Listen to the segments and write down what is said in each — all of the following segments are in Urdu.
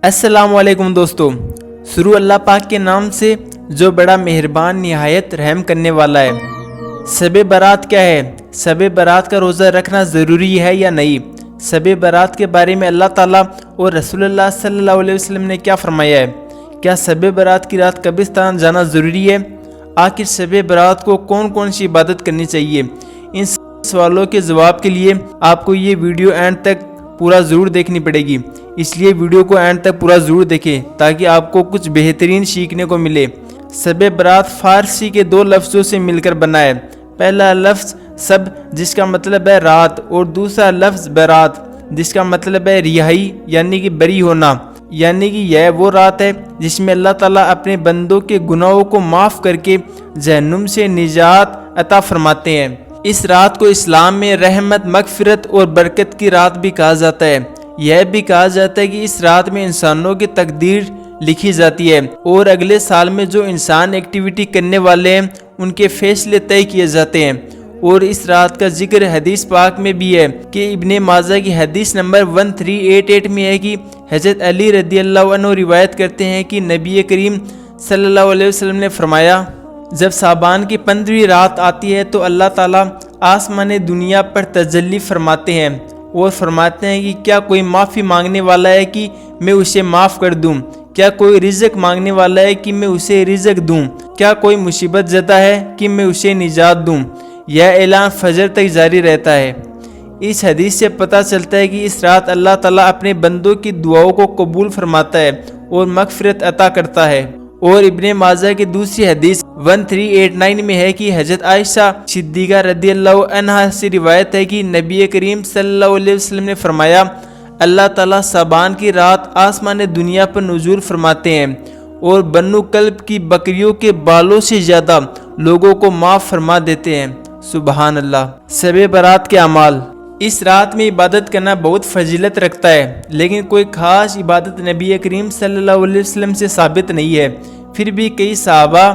السلام علیکم دوستو، شروع اللہ پاک کے نام سے جو بڑا مہربان نہایت رحم کرنے والا ہے۔ شب برات کیا ہے؟ شب برات کا روزہ رکھنا ضروری ہے یا نہیں؟ شب برات کے بارے میں اللہ تعالیٰ اور رسول اللہ صلی اللہ علیہ وسلم نے کیا فرمایا ہے؟ کیا شب برات کی رات قبرستان جانا ضروری ہے؟ آخر شب برات کو کون کون سی عبادت کرنی چاہیے؟ ان سوالوں کے جواب کے لیے آپ کو یہ ویڈیو اینڈ تک پورا ضرور دیکھنی پڑے گی، اس لیے ویڈیو کو اینڈ تک پورا ضرور دیکھیں تاکہ آپ کو کچھ بہترین سیکھنے کو ملے۔ شب برات فارسی کے دو لفظوں سے مل کر بنا ہے۔ پہلا لفظ شب جس کا مطلب ہے رات، اور دوسرا لفظ برات جس کا مطلب ہے رہائی یعنی کہ بری ہونا، یعنی کہ یہ وہ رات ہے جس میں اللہ تعالیٰ اپنے بندوں کے گناہوں کو معاف کر کے جہنم سے نجات عطا فرماتے ہیں۔ اس رات کو اسلام میں رحمت، مغفرت اور برکت کی رات بھی کہا جاتا ہے۔ یہ بھی کہا جاتا ہے کہ اس رات میں انسانوں کی تقدیر لکھی جاتی ہے اور اگلے سال میں جو انسان ایکٹیویٹی کرنے والے ہیں ان کے فیصلے طے کیے جاتے ہیں۔ اور اس رات کا ذکر حدیث پاک میں بھی ہے کہ ابن ماجہ کی حدیث نمبر 1388 میں ہے کہ حضرت علی رضی اللہ عنہ روایت کرتے ہیں کہ نبی کریم صلی اللہ علیہ وسلم نے فرمایا، جب شعبان کی 15ویں رات آتی ہے تو اللہ تعالیٰ آسمان دنیا پر تجلی فرماتے ہیں اور فرماتے ہیں کہ کیا کوئی معافی مانگنے والا ہے کہ میں اسے معاف کر دوں؟ کیا کوئی رزق مانگنے والا ہے کہ میں اسے رزق دوں؟ کیا کوئی مصیبت زدہ ہے کہ میں اسے نجات دوں؟ یہ اعلان فجر تک جاری رہتا ہے۔ اس حدیث سے پتہ چلتا ہے کہ اس رات اللہ تعالیٰ اپنے بندوں کی دعاؤں کو قبول فرماتا ہے اور مغفرت عطا کرتا ہے۔ اور ابن ماجہ کی دوسری حدیث 1389 میں ہے کہ حضرت عائشہ صدیقہ رضی اللہ عنہا سے روایت ہے کہ نبی کریم صلی اللہ علیہ وسلم نے فرمایا، اللہ تعالیٰ شعبان کی رات آسمان دنیا پر نزول فرماتے ہیں اور بنو کلب کی بکریوں کے بالوں سے زیادہ لوگوں کو معاف فرما دیتے ہیں۔ سبحان اللہ۔ شب برات کے اعمال۔ اس رات میں عبادت کرنا بہت فضیلت رکھتا ہے، لیکن کوئی خاص عبادت نبی کریم صلی اللہ علیہ وسلم سے ثابت نہیں ہے۔ پھر بھی کئی صحابہ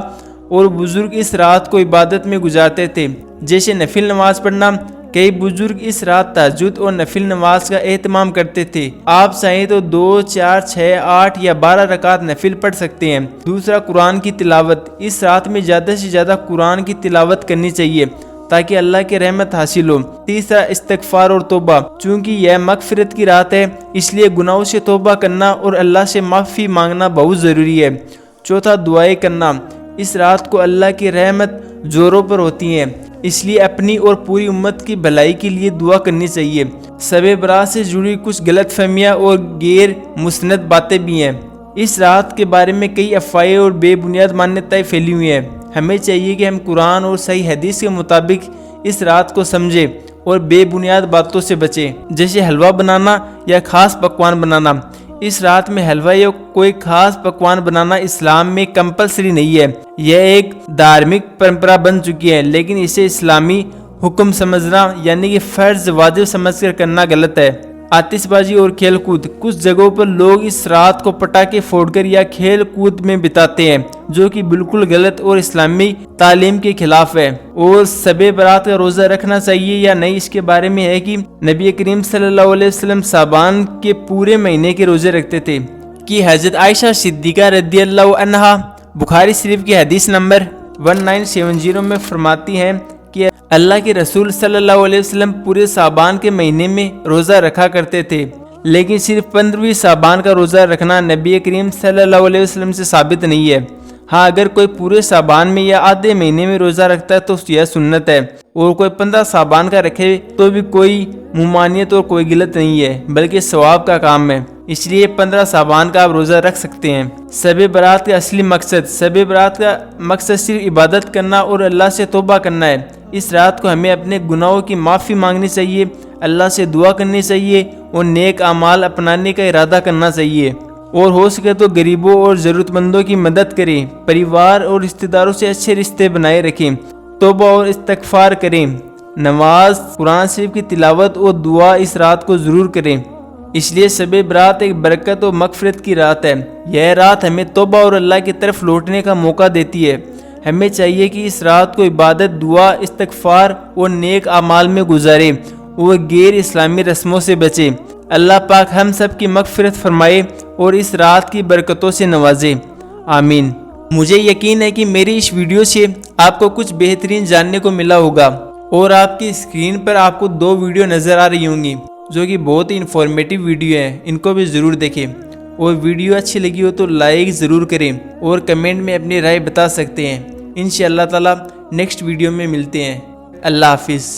اور بزرگ اس رات کو عبادت میں گزارتے تھے، جیسے نفل نماز پڑھنا۔ کئی بزرگ اس رات تہجد اور نفل نماز کا اہتمام کرتے تھے۔ آپ چاہیں تو 2، 4، 6، 8 یا 12 رکعت نفل پڑھ سکتے ہیں۔ دوسرا، قرآن کی تلاوت۔ اس رات میں زیادہ سے زیادہ قرآن کی تلاوت کرنی چاہیے تاکہ اللہ کی رحمت حاصل ہو۔ تیسرا، استغفار اور توبہ۔ چونکہ یہ مغفرت کی رات ہے اس لیے گناہوں سے توبہ کرنا اور اللہ سے معافی مانگنا بہت ضروری ہے۔ چوتھا، دعائیں کرنا۔ اس رات کو اللہ کی رحمت زوروں پر ہوتی ہیں، اس لیے اپنی اور پوری امت کی بھلائی کے لیے دعا کرنی چاہیے۔ شب برات سے جڑی کچھ غلط فہمیاں اور غیر مستند باتیں بھی ہیں۔ اس رات کے بارے میں کئی افواہیں اور بے بنیاد مانیتائیں پھیلی ہوئی ہیں۔ ہمیں چاہیے کہ ہم قرآن اور صحیح حدیث کے مطابق اس رات کو سمجھیں اور بے بنیاد باتوں سے بچیں، جیسے حلوہ بنانا یا خاص پکوان بنانا۔ اس رات میں حلوہ یا کوئی خاص پکوان بنانا اسلام میں کمپلسری نہیں ہے، یہ ایک دھارمک پرمپرا بن چکی ہے، لیکن اسے اسلامی حکم سمجھنا یعنی کہ فرض واجب سمجھ کر کرنا غلط ہے۔ آتش بازی اور کھیل کود۔ کچھ جگہوں پر لوگ اس رات کو پٹاخے پھوڑ کر یا کھیل کود میں بتاتے ہیں، جو کہ بالکل غلط اور اسلامی تعلیم کے خلاف ہے۔ اور شب برات کا روزہ رکھنا چاہیے یا نہیں اس کے بارے میں ہے کہ نبی کریم صلی اللہ علیہ وسلم شعبان کے پورے مہینے کے روزے رکھتے تھے۔ کہ حضرت عائشہ صدیقہ رضی اللہ عنہا بخاری شریف کی حدیث نمبر 1970 میں فرماتی ہیں کہ اللہ کے رسول صلی اللہ علیہ وسلم پورے شعبان کے مہینے میں روزہ رکھا کرتے تھے، لیکن صرف 15ویں شعبان کا روزہ رکھنا نبی کریم صلی اللہ علیہ وسلم سے ثابت نہیں ہے۔ ہاں، اگر کوئی پورے شعبان میں یا آدھے مہینے میں روزہ رکھتا ہے تو یہ سنت ہے، اور کوئی 15 شعبان کا رکھے تو بھی کوئی ممانعت اور کوئی غلط نہیں ہے، بلکہ ثواب کا کام ہے، اس لیے 15 شعبان کا آپ روزہ رکھ سکتے ہیں۔ شب برات کا اصلی مقصد۔ شب برات کا مقصد صرف عبادت کرنا اور اللہ سے توبہ کرنا ہے۔ اس رات کو ہمیں اپنے گناہوں کی معافی مانگنی چاہیے، اللہ سے دعا کرنی چاہیے اور نیک اعمال اپنانے کا ارادہ کرنا چاہیے، اور ہو سکے تو غریبوں اور ضرورت مندوں کی مدد کریں، پریوار اور رشتہ داروں سے اچھے رشتے بنائے رکھیں، توبہ اور استغفار کریں، نماز، قرآن شریف کی تلاوت اور دعا اس رات کو ضرور کریں۔ اس لیے شب برات ایک برکت اور مغفرت کی رات ہے۔ یہ رات ہمیں توبہ اور اللہ کی طرف لوٹنے کا موقع دیتی ہے۔ ہمیں چاہیے کہ اس رات کو عبادت، دعا، استغفار اور نیک اعمال میں گزاریں اور غیر اسلامی رسموں سے بچیں اللہ پاک ہم سب کی مغفرت فرمائے اور اس رات کی برکتوں سے نوازے، آمین۔ مجھے یقین ہے کہ میری اس ویڈیو سے آپ کو کچھ بہترین جاننے کو ملا ہوگا، اور آپ کی اسکرین پر آپ کو 2 ویڈیو نظر آ رہی ہوں گی جو کہ بہت ہی انفارمیٹیو ویڈیو ہیں، ان کو بھی ضرور دیکھیں، اور ویڈیو اچھی لگی ہو تو لائک ضرور کریں اور کمنٹ میں اپنی رائے بتا سکتے ہیں۔ انشاءاللہ تعالی نیکسٹ ویڈیو میں ملتے ہیں۔ اللہ حافظ۔